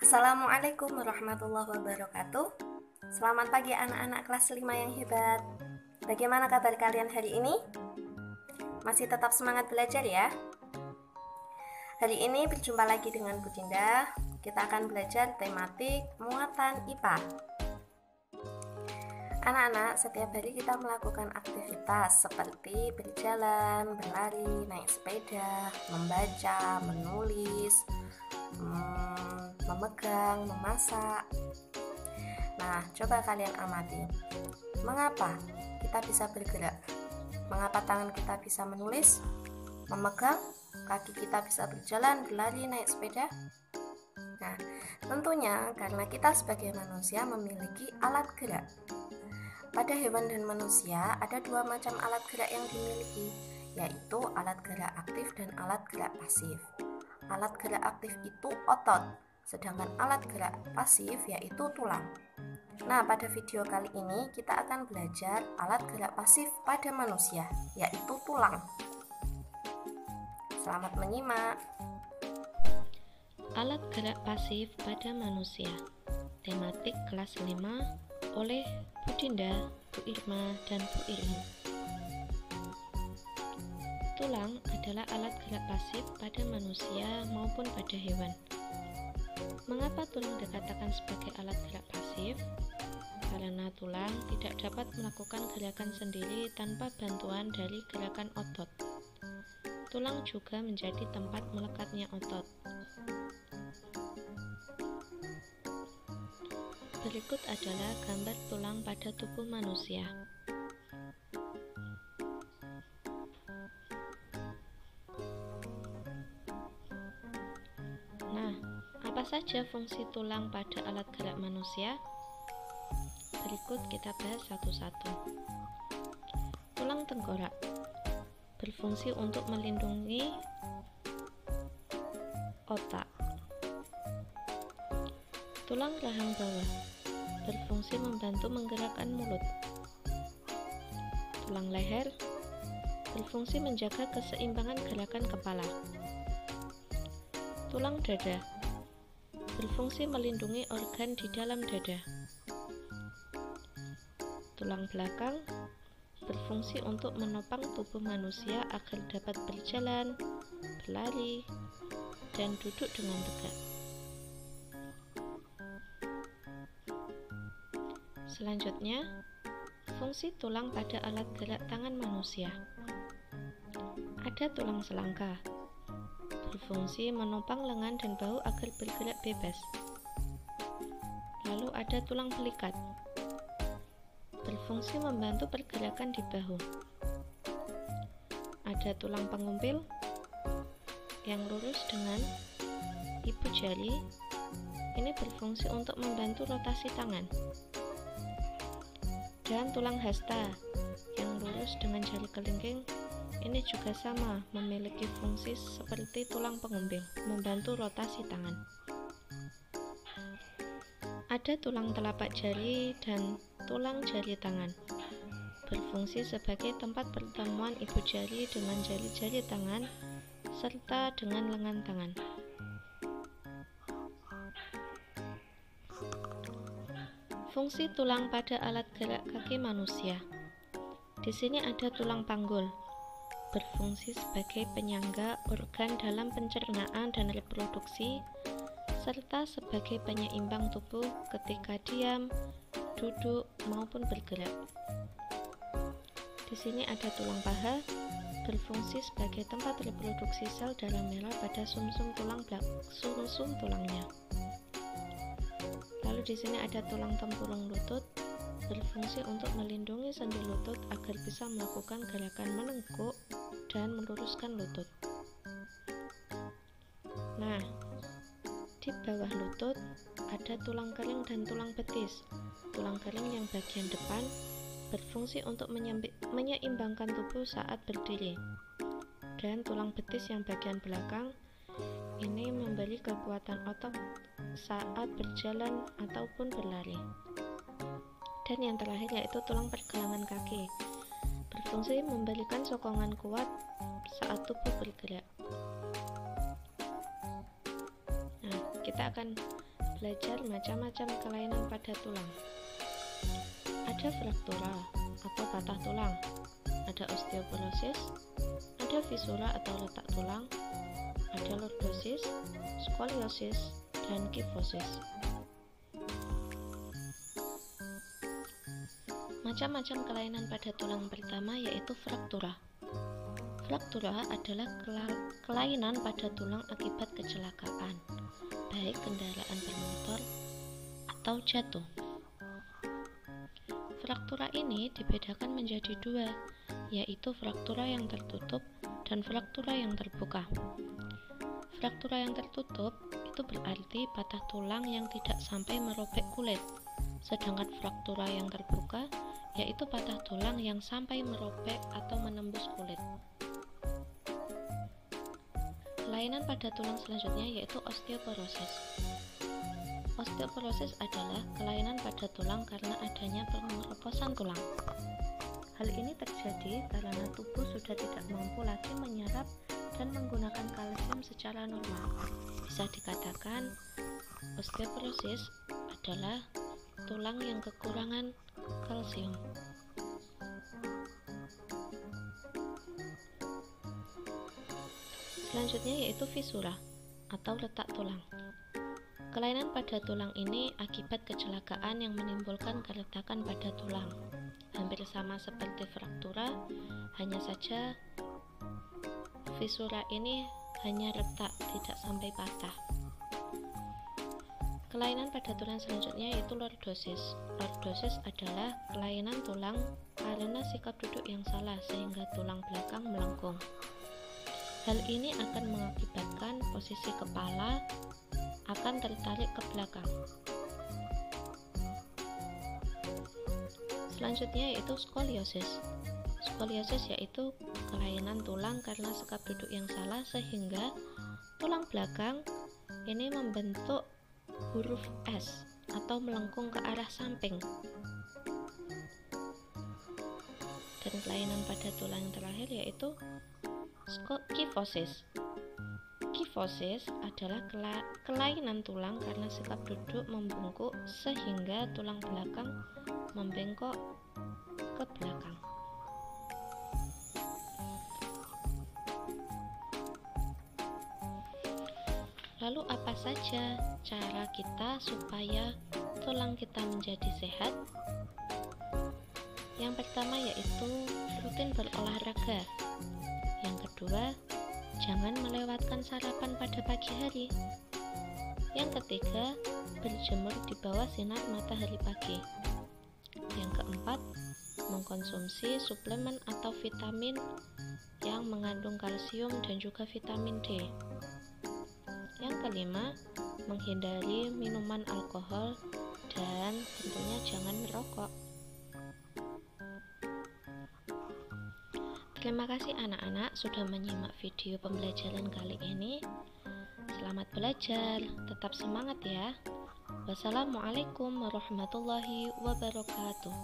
Assalamualaikum warahmatullahi wabarakatuh. Selamat pagi anak-anak kelas 5 yang hebat. Bagaimana kabar kalian hari ini? Masih tetap semangat belajar ya? Hari ini berjumpa lagi dengan Bu Dinda. Kita akan belajar tematik muatan IPA. Anak-anak, setiap hari kita melakukan aktivitas seperti berjalan, berlari, naik sepeda, membaca, menulis, memegang, memasak. Nah, coba kalian amati. Mengapa kita bisa bergerak? Mengapa tangan kita bisa menulis, memegang, kaki kita bisa berjalan, berlari, naik sepeda? Nah, tentunya karena kita sebagai manusia memiliki alat gerak. Pada hewan dan manusia ada dua macam alat gerak yang dimiliki, yaitu alat gerak aktif dan alat gerak pasif. Alat gerak aktif itu otot, sedangkan alat gerak pasif yaitu tulang. Nah, pada video kali ini kita akan belajar alat gerak pasif pada manusia, yaitu tulang. Selamat menyimak. Alat gerak pasif pada manusia. Tematik kelas 5 oleh Bu Dinda, Bu Irma, dan Bu Irma. Tulang adalah alat gerak pasif pada manusia maupun pada hewan. Mengapa tulang dikatakan sebagai alat gerak pasif? Karena tulang tidak dapat melakukan gerakan sendiri tanpa bantuan dari gerakan otot. Tulang juga menjadi tempat melekatnya otot. Berikut adalah gambar tulang pada tubuh manusia. Nah, apa saja fungsi tulang pada alat gerak manusia? Berikut kita bahas satu-satu. Tulang tengkorak berfungsi untuk melindungi otak. Tulang rahang bawah berfungsi membantu menggerakkan mulut. Tulang leher berfungsi menjaga keseimbangan gerakan kepala. Tulang dada berfungsi melindungi organ di dalam dada. Tulang belakang berfungsi untuk menopang tubuh manusia agar dapat berjalan, berlari, dan duduk dengan tegak. Selanjutnya, fungsi tulang pada alat gerak tangan manusia. Ada tulang selangka, berfungsi menopang lengan dan bahu agar bergerak bebas. Lalu ada tulang pelikat, berfungsi membantu pergerakan di bahu. Ada tulang pengumpil yang lurus dengan ibu jari, ini berfungsi untuk membantu rotasi tangan. Dan tulang hasta yang lurus dengan jari kelingking, ini juga sama, memiliki fungsi seperti tulang pengumpil, membantu rotasi tangan. Ada tulang telapak jari dan tulang jari tangan, berfungsi sebagai tempat pertemuan ibu jari dengan jari-jari tangan, serta dengan lengan tangan. Fungsi tulang pada alat gerak kaki manusia. Di sini ada tulang panggul, berfungsi sebagai penyangga organ dalam pencernaan dan reproduksi, serta sebagai penyeimbang tubuh ketika diam, duduk, maupun bergerak. Di sini ada tulang paha, berfungsi sebagai tempat reproduksi sel darah merah pada sumsum tulangnya. Lalu di sini ada tulang tempurung lutut, berfungsi untuk melindungi sendi lutut agar bisa melakukan gerakan menengkuk dan meluruskan lutut. Nah, di bawah lutut ada tulang kering dan tulang betis. Tulang kering yang bagian depan berfungsi untuk menyeimbangkan tubuh saat berdiri. Dan tulang betis yang bagian belakang ini memberi kekuatan otot saat berjalan ataupun berlari. Dan yang terakhir yaitu tulang pergelangan kaki, berfungsi memberikan sokongan kuat saat tubuh bergerak. Nah, kita akan belajar macam-macam kelainan pada tulang. Ada fraktura atau patah tulang, ada osteoporosis, ada fisura atau retak tulang, ada lordosis, skoliosis, dan kifosis. Macam-macam kelainan pada tulang pertama yaitu fraktura. Fraktura adalah kelainan pada tulang akibat kecelakaan, baik kendaraan bermotor atau jatuh. Fraktura ini dibedakan menjadi dua, yaitu fraktura yang tertutup dan fraktura yang terbuka. Fraktura yang tertutup itu berarti patah tulang yang tidak sampai merobek kulit, sedangkan fraktura yang terbuka yaitu patah tulang yang sampai merobek atau menembus kulit. Kelainan pada tulang selanjutnya yaitu osteoporosis. Osteoporosis adalah kelainan pada tulang karena adanya pengeroposan tulang. Hal ini terjadi karena tubuh sudah tidak mampu lagi menyerap dan menggunakan kalsium secara normal. Bisa dikatakan, osteoporosis adalah tulang yang kekurangan kalsium. Selanjutnya yaitu fisura atau retak tulang. Kelainan pada tulang ini akibat kecelakaan yang menimbulkan keretakan pada tulang. Hampir sama seperti fraktura, hanya saja fisura ini hanya retak, tidak sampai patah. Kelainan pada tulang selanjutnya yaitu lordosis. Lordosis adalah kelainan tulang karena sikap duduk yang salah sehingga tulang belakang melengkung. Hal ini akan mengakibatkan posisi kepala akan tertarik ke belakang. Selanjutnya yaitu skoliosis. Skoliosis yaitu kelainan tulang karena sikap duduk yang salah sehingga tulang belakang ini membentuk huruf S atau melengkung ke arah samping. Dan kelainan pada tulang yang terakhir yaitu kifosis. Kifosis adalah kelainan tulang karena sikap duduk membungkuk sehingga tulang belakang membengkok ke belakang. Lalu apa saja cara kita supaya tulang kita menjadi sehat? Yang pertama yaitu rutin berolahraga. Yang kedua, jangan melewatkan sarapan pada pagi hari. Yang ketiga, berjemur di bawah sinar matahari pagi. Yang keempat, mengkonsumsi suplemen atau vitamin yang mengandung kalsium dan juga vitamin D. Yang kelima, menghindari minuman alkohol dan tentunya jangan merokok. Terima kasih anak-anak sudah menyimak video pembelajaran kali ini. Selamat belajar, tetap semangat ya. Wassalamualaikum warahmatullahi wabarakatuh.